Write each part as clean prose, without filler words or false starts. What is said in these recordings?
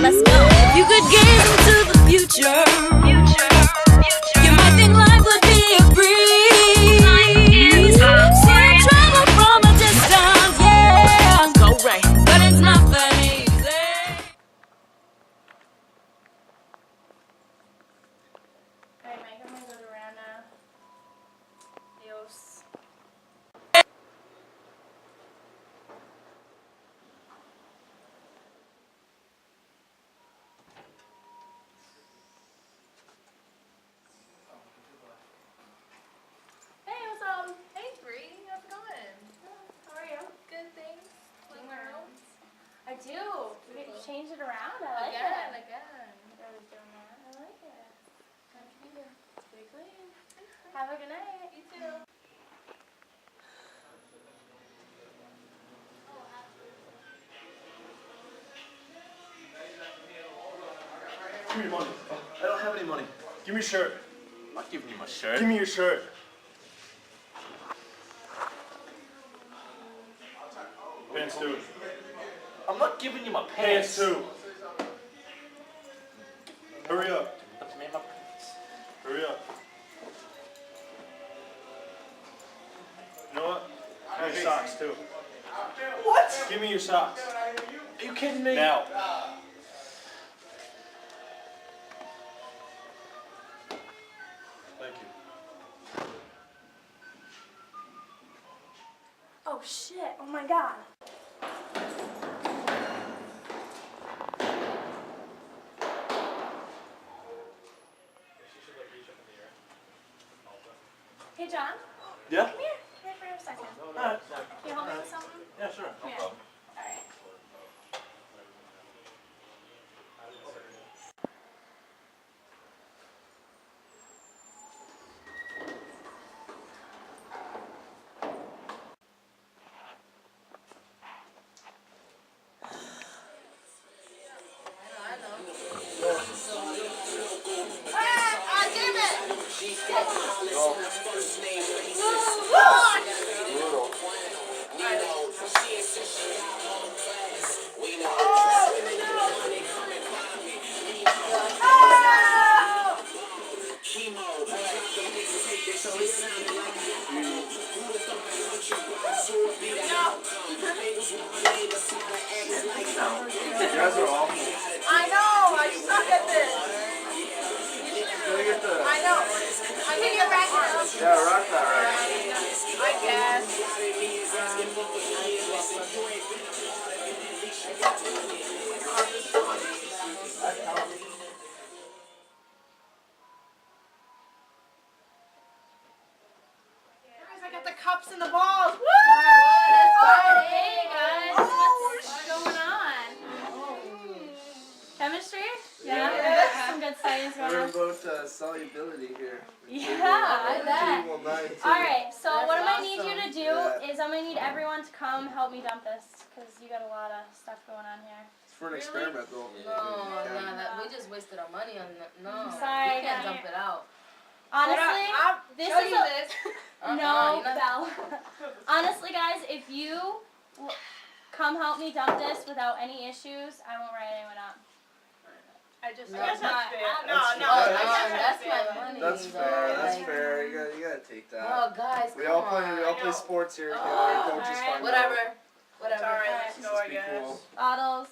let's go. If you could gaze into the future, you might think life would be a breeze. See travel from a distance, yeah. Go right, but it's not that easy. Alright, Mike, I'm gonna go to round now. Adios. Hey, what's up? Hey Bree, how's it going? How are you? Good, thanks. Clean rooms. I do. We can change it around. I like Again, it. again. I was doing that. I like it. Time to be here. Pretty clean. Have a good night. You too. Give me your money. I don't have any money. Give me your shirt. I'm not giving you my shirt. Give me your shirt. Pants too. I'm not giving you my Pants pants. too. Hurry up. That's me and my pants. Hurry up. You know what? Give me your socks too. What? Give me your socks. Are you kidding me? Now. Thank you. Oh shit. Oh my god. Hey John, Yeah? come here. Come here for a second. Alright. Can you help me with something? Yeah, sure. Come here. Alright. I know. Ah, damn it! You guys are awful. I know, I suck at this. Gotta get the. I know. I can get back now. Yeah, rock that right. I guess. Guys, I got the cups and the balls. Woo! Hey guys, what's going on? Chemistry? Yeah. Some good science going We're on. about solubility here. Yeah, I bet. Table 9 too. Alright, so what I'm That's gonna need you to do Yeah. is I'm gonna need everyone to come help me dump this because you got a lot of stuff going on here. It's for an Really? experiment though. No, no, that we just wasted our money on that. No, Sorry, we can't honey. dump it out. Honestly, I'll this show is you a this. no, you're not- Belle. Honestly, guys, if you come help me dump this without any issues, I won't write anyone up. I just No, that's that's not fair. No, That's no, fair. that's my money. That's though, fair. That's like- fair. You gotta take that. Oh, guys, we come all play. on. We all I play know. sports here. Oh, Your coach is alright. fine. Whatever. Whatever. Alright, let's Let's just be cool. Bottles.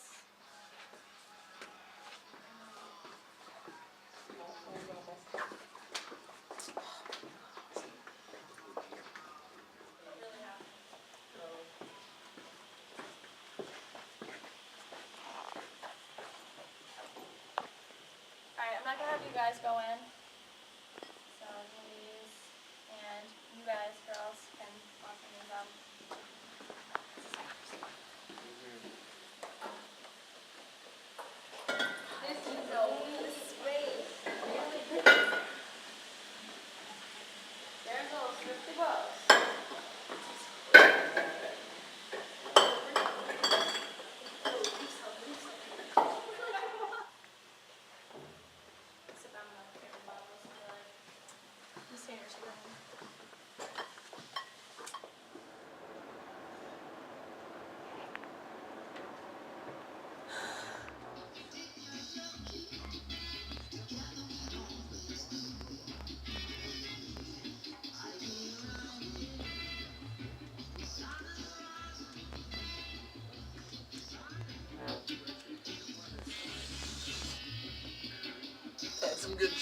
Alright, I'm not gonna have you guys go in. So Louise and you guys, girls, can walk in and dump. This is the only space. There's those 50 bucks. Sit down and I'll get them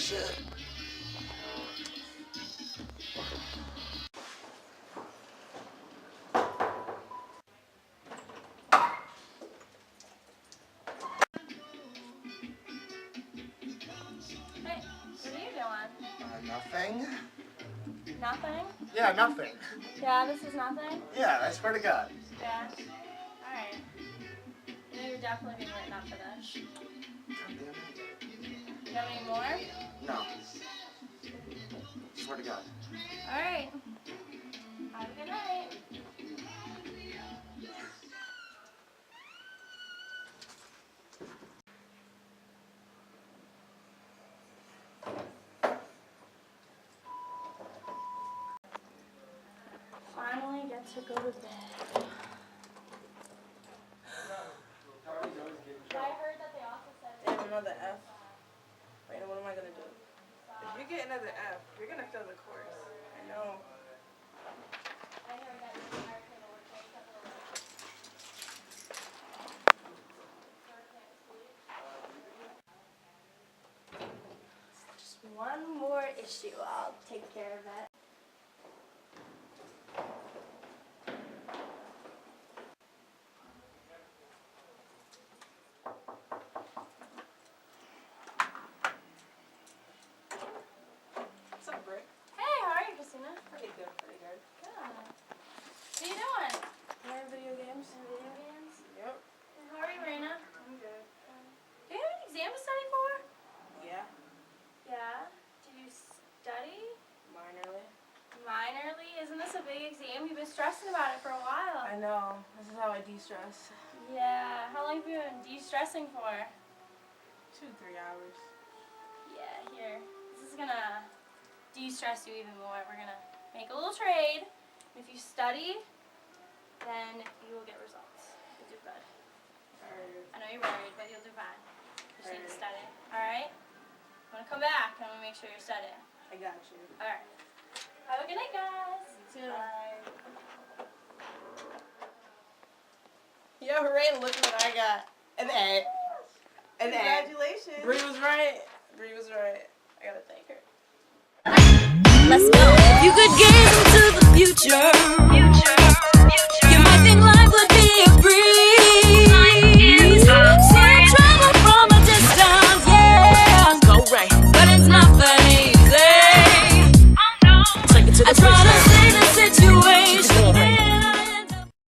shit. Hey, what are you doing? Nothing. Nothing? Yeah, nothing. Yeah, this is nothing? Yeah, I swear to God. Yeah. Alright. You know you're definitely being written up for this. You have any more? No. Swear to God. Alright. Have a good night. Finally get to go to bed. I heard that they also said Damn, another F. Wait, what am I gonna do? If you get another F, you're gonna fail the course. I know. I heard that it's hard for the work day. Just one more issue. I'll take care of it. What's up, Brick? Hey, how are you, Christina? Pretty good, pretty good. Good. What are you doing? Playing video games? Some video games? Yep. How are you, Raina? I'm good. Do you have an exam to study for? Yeah, Yeah. Did you study? minorly. Minorly? Isn't this a big exam? You've been stressing about it for a while. I know. This is how I de-stress. Yeah. How long have you been de-stressing for? 2-3 hours. Yeah, here. This is gonna de-stress you even more. We're gonna make a little trade. If you study, then you will get results. You'll do good. Alright. I know you're worried, but you'll do fine. You just need to Alright. study. Alright? I'm gonna come back. I'm gonna make sure you're studying. I got you. Alright. Have a good night, guys. You too. Bye. Yo, hooray, look what I got. An A. An A. Congratulations. Bree was right. Bree was right. I gotta thank her. Let's go. You could gaze into the future.